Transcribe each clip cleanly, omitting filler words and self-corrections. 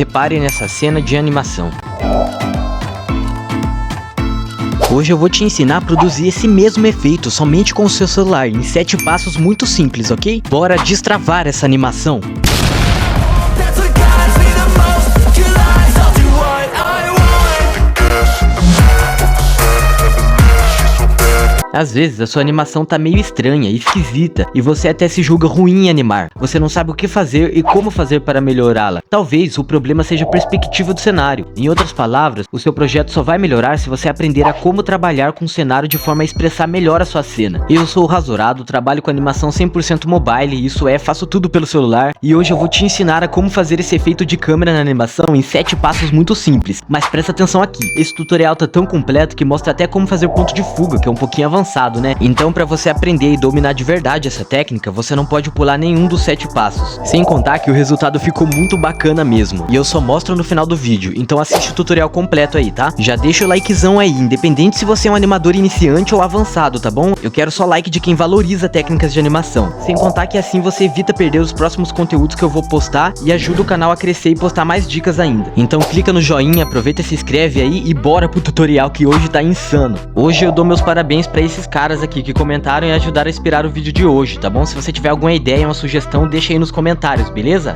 Repare nessa cena de animação. Hoje eu vou te ensinar a produzir esse mesmo efeito somente com o seu celular, em 7 passos muito simples, ok? Bora destravar essa animação! Às vezes a sua animação tá meio estranha, esquisita, e você até se julga ruim em animar. Você não sabe o que fazer e como fazer para melhorá-la. Talvez o problema seja a perspectiva do cenário. Em outras palavras, o seu projeto só vai melhorar se você aprender a como trabalhar com o cenário de forma a expressar melhor a sua cena. Eu sou o Rasurado, trabalho com animação 100% mobile, isso é, faço tudo pelo celular, e hoje eu vou te ensinar a como fazer esse efeito de câmera na animação em 7 passos muito simples. Mas presta atenção aqui, esse tutorial tá tão completo que mostra até como fazer ponto de fuga, que é um pouquinho avançado, né? Então, para você aprender e dominar de verdade essa técnica, você não pode pular nenhum dos 7 passos. Sem contar que o resultado ficou muito bacana mesmo. E eu só mostro no final do vídeo, então assiste o tutorial completo aí, tá? Já deixa o likezão aí, independente se você é um animador iniciante ou avançado, tá bom? Eu quero só like de quem valoriza técnicas de animação. Sem contar que assim você evita perder os próximos conteúdos que eu vou postar e ajuda o canal a crescer e postar mais dicas ainda. Então clica no joinha, aproveita e se inscreve aí e bora pro tutorial que hoje tá insano. Hoje eu dou meus parabéns pra esses caras aqui que comentaram e ajudaram a inspirar o vídeo de hoje, tá bom? Se você tiver alguma ideia, uma sugestão, deixa aí nos comentários, beleza?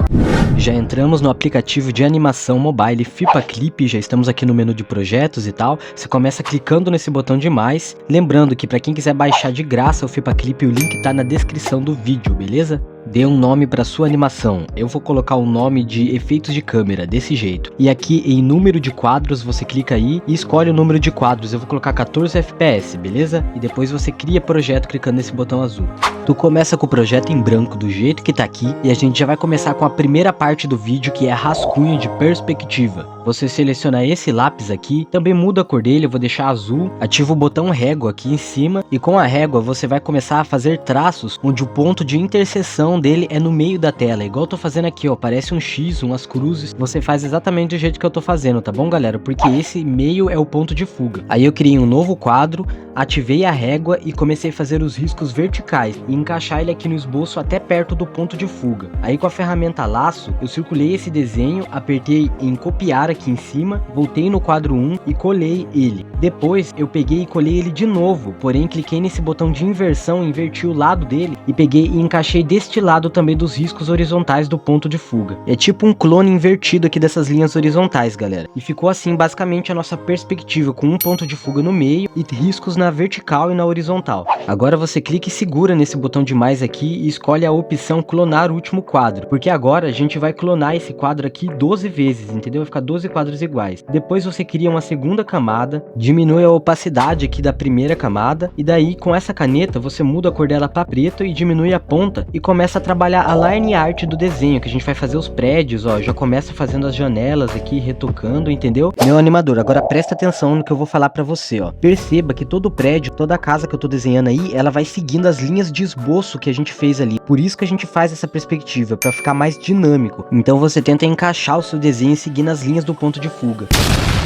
Já entramos no aplicativo de animação mobile FipaClip, já estamos aqui no menu de projetos e tal. Você começa clicando nesse botão de mais, lembrando que para quem quiser baixar de graça o FipaClip, o link tá na descrição do vídeo, beleza? Dê um nome para sua animação. Eu vou colocar o nome de efeitos de câmera, desse jeito. E aqui em número de quadros, você clica aí e escolhe o número de quadros. Eu vou colocar 14 FPS, beleza? E depois você cria projeto clicando nesse botão azul. Tu começa com o projeto em branco do jeito que tá aqui e a gente já vai começar com a primeira parte do vídeo, que é rascunho de perspectiva. Você seleciona esse lápis aqui, também muda a cor dele, eu vou deixar azul, ativa o botão régua aqui em cima e com a régua você vai começar a fazer traços onde o ponto de interseção dele é no meio da tela, igual eu tô fazendo aqui, ó, parece um X, umas cruzes. Você faz exatamente do jeito que eu tô fazendo, tá bom, galera? Porque esse meio é o ponto de fuga. Aí eu criei um novo quadro, ativei a régua e comecei a fazer os riscos verticais e encaixar ele aqui no esboço até perto do ponto de fuga. Aí com a ferramenta laço, eu circulei esse desenho, apertei em copiar aqui em cima, voltei no quadro 1 e colei ele. Depois eu peguei e colei ele de novo, porém cliquei nesse botão de inversão, inverti o lado dele e peguei e encaixei deste lado também dos riscos horizontais do ponto de fuga. É tipo um clone invertido aqui dessas linhas horizontais, galera. E ficou assim basicamente a nossa perspectiva, com um ponto de fuga no meio e riscos na vertical e na horizontal. Agora você clica e segura nesse botão de mais aqui e escolhe a opção clonar o último quadro, porque agora a gente vai clonar esse quadro aqui 12 vezes, entendeu? Vai ficar 12 quadros iguais. Depois você cria uma segunda camada, diminui a opacidade aqui da primeira camada e daí com essa caneta você muda a cor dela para preto e diminui a ponta e começa a trabalhar a line art do desenho, que a gente vai fazer os prédios, ó, já começa fazendo as janelas aqui, retocando, entendeu? Meu animador, agora presta atenção no que eu vou falar pra você, ó. Perceba que todo prédio, toda casa que eu tô desenhando aí, ela vai seguindo as linhas de esboço que a gente fez ali. Por isso que a gente faz essa perspectiva, pra ficar mais dinâmico. Então você tenta encaixar o seu desenho seguindo as linhas do ponto de fuga.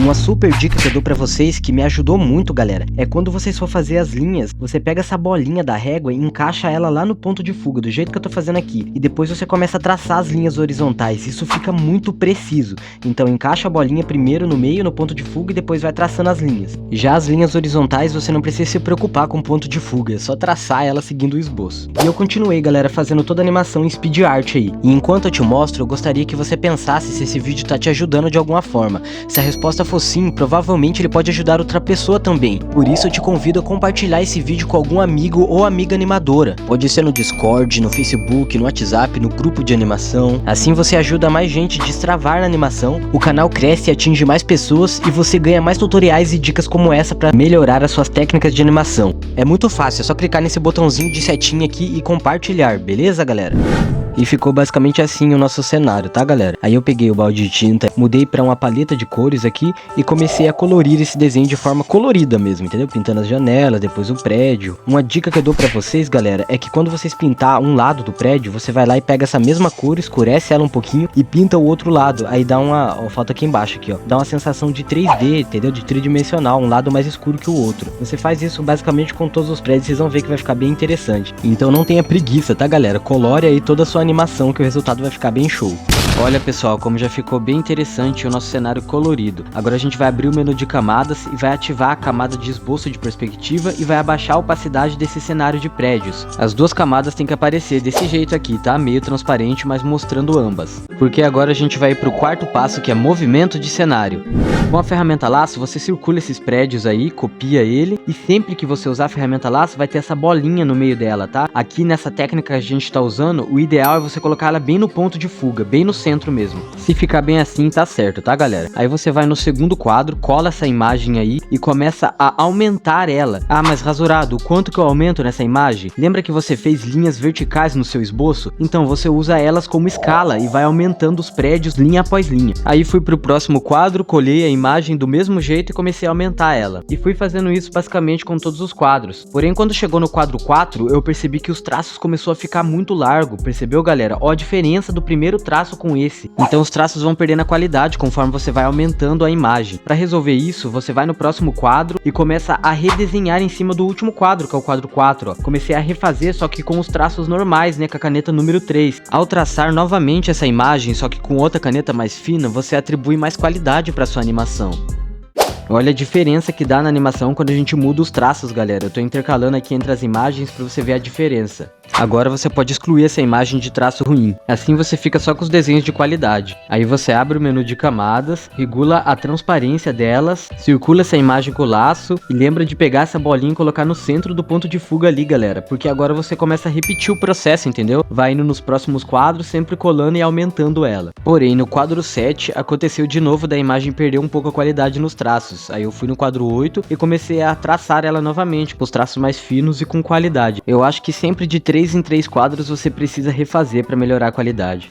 Uma super dica que eu dou pra vocês, que me ajudou muito, galera, é quando vocês for fazer as linhas, você pega essa bolinha da régua e encaixa ela lá no ponto de fuga, do jeito que eu tô fazendo aqui. E depois você começa a traçar as linhas horizontais, isso fica muito preciso. Então encaixa a bolinha primeiro no meio, no ponto de fuga, e depois vai traçando as linhas. Já as linhas horizontais você não precisa se preocupar com o ponto de fuga, é só traçar ela seguindo o esboço. E eu continuei, galera, fazendo toda a animação em speed art aí. E enquanto eu te mostro, eu gostaria que você pensasse se esse vídeo tá te ajudando de alguma forma. Se a resposta for sim, provavelmente ele pode ajudar outra pessoa também. Por isso eu te convido a compartilhar esse vídeo com algum amigo ou amiga animadora. Pode ser no Discord, no Facebook, no WhatsApp, no grupo de animação. Assim você ajuda mais gente a destravar na animação, o canal cresce e atinge mais pessoas e você ganha mais tutoriais e dicas como essa para melhorar as suas técnicas de animação. É muito fácil, é só clicar nesse botãozinho de setinha aqui e compartilhar, beleza, galera? E ficou basicamente assim o nosso cenário, tá, galera? Aí eu peguei o balde de tinta, mudei pra uma paleta de cores aqui e comecei a colorir esse desenho de forma colorida mesmo, entendeu? Pintando as janelas, depois o prédio. Uma dica que eu dou pra vocês, galera, é que quando vocês pintar um lado do prédio, você vai lá e pega essa mesma cor, escurece ela um pouquinho e pinta o outro lado. Aí dá uma... Ó, falta aqui embaixo aqui, ó. Dá uma sensação de 3D, entendeu? De tridimensional, um lado mais escuro que o outro. Você faz isso basicamente com todos os prédios, vocês vão ver que vai ficar bem interessante. Então não tenha preguiça, tá, galera? Colore aí toda a sua animação que o resultado vai ficar bem show. Olha pessoal, como já ficou bem interessante o nosso cenário colorido. Agora a gente vai abrir o menu de camadas e vai ativar a camada de esboço de perspectiva e vai abaixar a opacidade desse cenário de prédios. As duas camadas tem que aparecer desse jeito aqui, tá? Meio transparente, mas mostrando ambas. Porque agora a gente vai para o quarto passo, que é movimento de cenário. Com a ferramenta laço, você circula esses prédios aí, copia ele, e sempre que você usar a ferramenta laço, vai ter essa bolinha no meio dela, tá? Aqui nessa técnica que a gente tá usando, o ideal é você colocar ela bem no ponto de fuga, bem no centro mesmo. Se ficar bem assim, tá certo, tá galera? Aí você vai no segundo quadro, cola essa imagem aí e começa a aumentar ela. Ah, mas Rasurado, o quanto que eu aumento nessa imagem? Lembra que você fez linhas verticais no seu esboço? Então você usa elas como escala e vai aumentando os prédios linha após linha. Aí fui pro próximo quadro, colhei a imagem do mesmo jeito e comecei a aumentar ela. E fui fazendo isso basicamente com todos os quadros. Porém, quando chegou no quadro 4, eu percebi que os traços começou a ficar muito largo. Percebeu, galera? Ó a diferença do primeiro traço com esse. Então os traços vão perdendo a qualidade conforme você vai aumentando a imagem. Para resolver isso, você vai no próximo quadro e começa a redesenhar em cima do último quadro, que é o quadro 4, ó. Comecei a refazer, só que com os traços normais, né, com a caneta número 3. Ao traçar novamente essa imagem, só que com outra caneta mais fina, você atribui mais qualidade para sua animação. Olha a diferença que dá na animação quando a gente muda os traços, galera. Eu tô intercalando aqui entre as imagens para você ver a diferença. Agora você pode excluir essa imagem de traço ruim. Assim você fica só com os desenhos de qualidade. Aí você abre o menu de camadas, regula a transparência delas, circula essa imagem com o laço e lembra de pegar essa bolinha e colocar no centro do ponto de fuga ali, galera. Porque agora você começa a repetir o processo, entendeu? Vai indo nos próximos quadros, sempre colando e aumentando ela. Porém, no quadro 7, aconteceu de novo da imagem perder um pouco a qualidade nos traços. Aí eu fui no quadro 8 e comecei a traçar ela novamente, com os traços mais finos e com qualidade. Eu acho que sempre de 3 em 3 quadros você precisa refazer para melhorar a qualidade.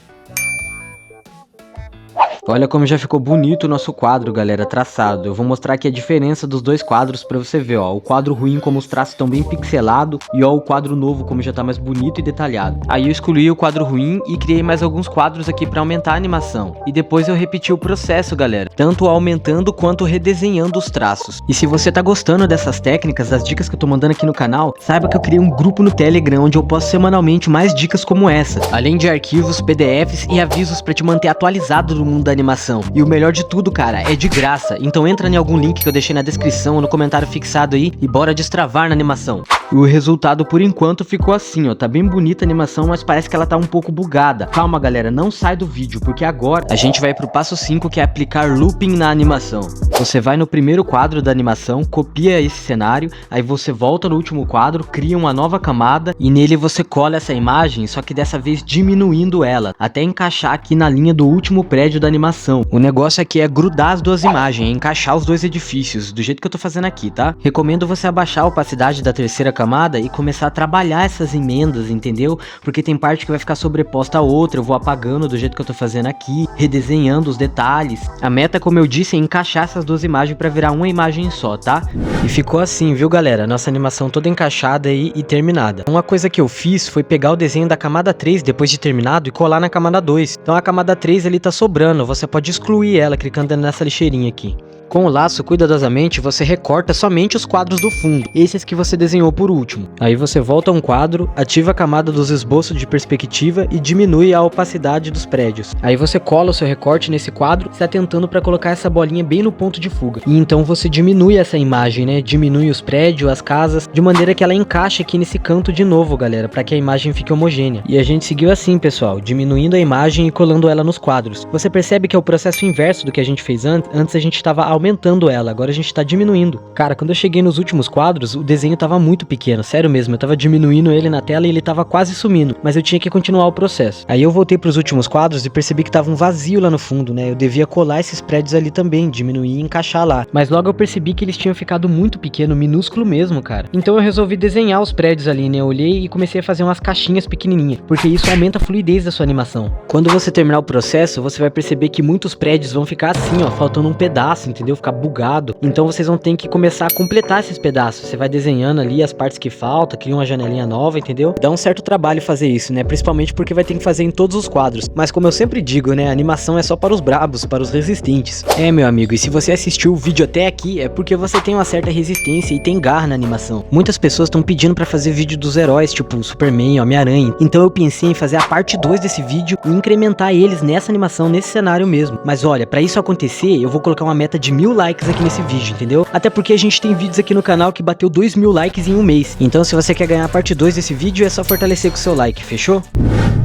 Olha como já ficou bonito o nosso quadro, galera, traçado. Eu vou mostrar aqui a diferença dos dois quadros pra você ver, ó. O quadro ruim como os traços estão bem pixelados e ó, o quadro novo como já tá mais bonito e detalhado. Aí eu excluí o quadro ruim e criei mais alguns quadros aqui pra aumentar a animação. E depois eu repeti o processo, galera, tanto aumentando quanto redesenhando os traços. E se você tá gostando dessas técnicas, das dicas que eu tô mandando aqui no canal, saiba que eu criei um grupo no Telegram onde eu posto semanalmente mais dicas como essa, além de arquivos, PDFs e avisos pra te manter atualizado do mundo da animação. E o melhor de tudo, cara, é de graça. Então entra em algum link que eu deixei na descrição ou no comentário fixado aí e bora destravar na animação. O resultado por enquanto ficou assim, ó. Tá bem bonita a animação, mas parece que ela tá um pouco bugada. Calma, galera, não sai do vídeo, porque agora a gente vai pro passo 5, que é aplicar looping na animação. Você vai no primeiro quadro da animação, copia esse cenário, aí você volta no último quadro, cria uma nova camada e nele você cola essa imagem, só que dessa vez diminuindo ela, até encaixar aqui na linha do último prédio da animação. O negócio aqui é grudar as duas imagens, é encaixar os dois edifícios, do jeito que eu tô fazendo aqui, tá? Recomendo você abaixar a opacidade da terceira camada e começar a trabalhar essas emendas, entendeu? Porque tem parte que vai ficar sobreposta a outra, eu vou apagando do jeito que eu tô fazendo aqui, redesenhando os detalhes. A meta, como eu disse, é encaixar essas duas imagens pra virar uma imagem só, tá? E ficou assim, viu, galera? Nossa animação toda encaixada aí e terminada. Uma coisa que eu fiz foi pegar o desenho da camada 3 depois de terminado e colar na camada 2. Então a camada 3 ali tá sobrando, você pode excluir ela clicando nessa lixeirinha aqui. Com o laço, cuidadosamente, você recorta somente os quadros do fundo, esses que você desenhou por último. Aí você volta a um quadro, ativa a camada dos esboços de perspectiva e diminui a opacidade dos prédios. Aí você cola o seu recorte nesse quadro, se atentando para colocar essa bolinha bem no ponto de fuga. E então você diminui essa imagem, né? Diminui os prédios, as casas, de maneira que ela encaixe aqui nesse canto de novo, galera, para que a imagem fique homogênea. E a gente seguiu assim, pessoal, diminuindo a imagem e colando ela nos quadros. Você percebe que é o processo inverso do que a gente fez antes. Antes a gente estava aumentando ela, agora a gente tá diminuindo. Cara, quando eu cheguei nos últimos quadros, o desenho tava muito pequeno, sério mesmo, eu tava diminuindo ele na tela e ele tava quase sumindo, mas eu tinha que continuar o processo. Aí eu voltei pros últimos quadros e percebi que tava um vazio lá no fundo, né, eu devia colar esses prédios ali também, diminuir e encaixar lá, mas logo eu percebi que eles tinham ficado muito pequeno, minúsculo mesmo, cara. Então eu resolvi desenhar os prédios ali, né, eu olhei e comecei a fazer umas caixinhas pequenininhas, porque isso aumenta a fluidez da sua animação. Quando você terminar o processo, você vai perceber que muitos prédios vão ficar assim, ó, faltando um pedaço, entendeu? entendeu? Ficar bugado. Então vocês vão ter que começar a completar esses pedaços. Você vai desenhando ali as partes que faltam, cria uma janelinha nova, entendeu? Dá um certo trabalho fazer isso, né? Principalmente porque vai ter que fazer em todos os quadros. Mas como eu sempre digo, né? A animação é só para os brabos, para os resistentes. É, meu amigo, e se você assistiu o vídeo até aqui, é porque você tem uma certa resistência e tem garra na animação. Muitas pessoas estão pedindo pra fazer vídeo dos heróis, tipo Superman, Homem-Aranha. Então eu pensei em fazer a parte 2 desse vídeo e incrementar eles nessa animação, nesse cenário mesmo. Mas olha, pra isso acontecer, eu vou colocar uma meta de 1000 likes aqui nesse vídeo, entendeu? Até porque a gente tem vídeos aqui no canal que bateu 2000 likes em um mês. Então se você quer ganhar a parte 2 desse vídeo, é só fortalecer com o seu like, fechou?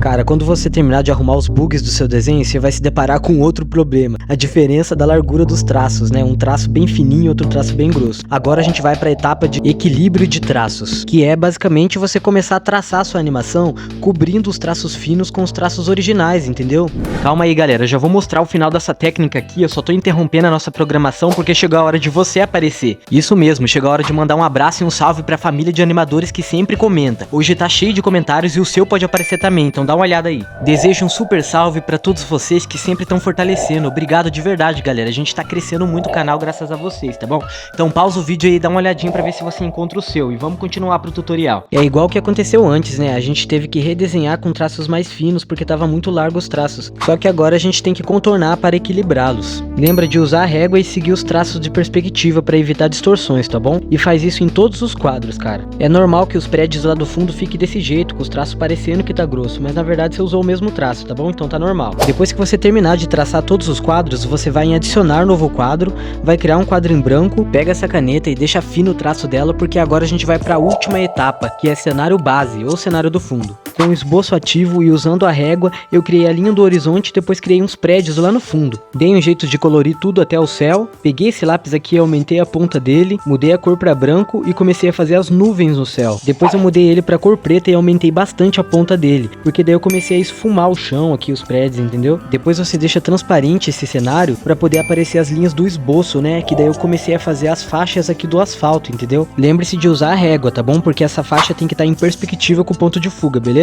Cara, quando você terminar de arrumar os bugs do seu desenho, você vai se deparar com outro problema. A diferença da largura dos traços, né? Um traço bem fininho e outro traço bem grosso. Agora a gente vai para a etapa de equilíbrio de traços, que é basicamente você começar a traçar a sua animação cobrindo os traços finos com os traços originais, entendeu? Calma aí, galera, eu já vou mostrar o final dessa técnica aqui, eu só tô interrompendo a nossa programação porque chegou a hora de você aparecer. Isso mesmo, chegou a hora de mandar um abraço e um salve pra família de animadores que sempre comenta. Hoje tá cheio de comentários e o seu pode aparecer também, então dá uma olhada aí. Desejo um super salve pra todos vocês que sempre estão fortalecendo. Obrigado de verdade, galera, a gente tá crescendo muito o canal graças a vocês, tá bom? Então pausa o vídeo aí e dá uma olhadinha pra ver se você encontra o seu e vamos continuar pro tutorial. É igual que aconteceu antes, né? A gente teve que redesenhar com traços mais finos porque tava muito largo os traços. Só que agora a gente tem que contornar para equilibrá-los. Lembra de usar a régua e seguir os traços de perspectiva para evitar distorções, tá bom? E faz isso em todos os quadros, cara. É normal que os prédios lá do fundo fiquem desse jeito, com os traços parecendo que tá grosso, mas na verdade você usou o mesmo traço, tá bom? Então tá normal. Depois que você terminar de traçar todos os quadros, você vai em adicionar novo quadro, vai criar um quadro em branco, pega essa caneta e deixa fino o traço dela, porque agora a gente vai para a última etapa, que é cenário base ou cenário do fundo. Com o esboço ativo e usando a régua, eu criei a linha do horizonte e depois criei uns prédios lá no fundo. Dei um jeito de colorir tudo até o céu, peguei esse lápis aqui e aumentei a ponta dele, mudei a cor para branco e comecei a fazer as nuvens no céu. Depois eu mudei ele para cor preta e aumentei bastante a ponta dele, porque daí eu comecei a esfumar o chão aqui, os prédios, entendeu? Depois você deixa transparente esse cenário para poder aparecer as linhas do esboço, né? Que daí eu comecei a fazer as faixas aqui do asfalto, entendeu? Lembre-se de usar a régua, tá bom? Porque essa faixa tem que estar em perspectiva com o ponto de fuga, beleza?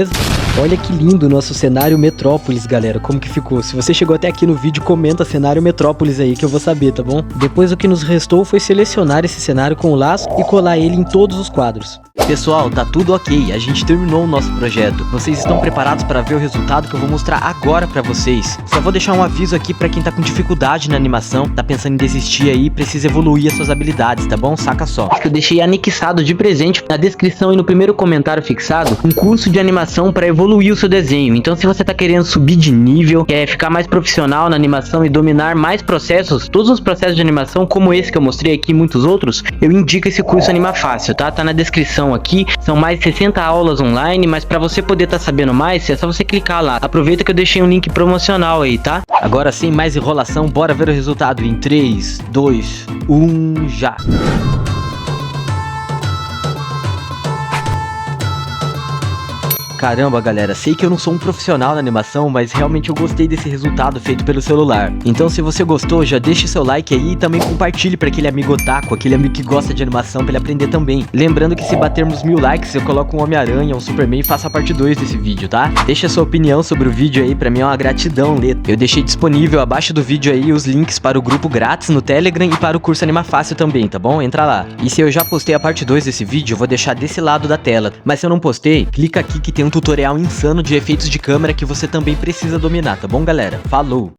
Olha que lindo o nosso cenário Metrópolis, galera, como que ficou? Se você chegou até aqui no vídeo, comenta cenário Metrópolis aí que eu vou saber, tá bom? Depois o que nos restou foi selecionar esse cenário com o laço e colar ele em todos os quadros. Pessoal, tá tudo ok, a gente terminou o nosso projeto. Vocês estão preparados para ver o resultado que eu vou mostrar agora pra vocês? Só vou deixar um aviso aqui pra quem tá com dificuldade na animação, tá pensando em desistir aí, precisa evoluir as suas habilidades, tá bom? Saca só. Eu deixei anexado de presente na descrição e no primeiro comentário fixado um curso de animação pra evoluir o seu desenho. Então se você tá querendo subir de nível, quer ficar mais profissional na animação e dominar mais processos, todos os processos de animação como esse que eu mostrei aqui e muitos outros, eu indico esse curso Anima Fácil, tá? Tá na descrição aqui, são mais de 60 aulas online, mas pra você poder tá sabendo mais, é só você clicar lá. Aproveita que eu deixei um link promocional aí, tá? Agora sem mais enrolação, bora ver o resultado em 3, 2, 1, já! Caramba, galera, sei que eu não sou um profissional na animação, mas realmente eu gostei desse resultado feito pelo celular. Então se você gostou, já deixa seu like aí e também compartilhe para aquele amigo otaku, aquele amigo que gosta de animação, para ele aprender também. Lembrando que se batermos 1000 likes, eu coloco um Homem-Aranha, um Superman e faço a parte 2 desse vídeo, tá? Deixa sua opinião sobre o vídeo aí, pra mim é uma gratidão ler. Eu deixei disponível abaixo do vídeo aí os links para o grupo grátis no Telegram e para o curso Anima Fácil também, tá bom? Entra lá. E se eu já postei a parte 2 desse vídeo, eu vou deixar desse lado da tela. Mas se eu não postei, clica aqui que tem um tutorial insano de efeitos de câmera que você também precisa dominar, tá bom, galera? Falou!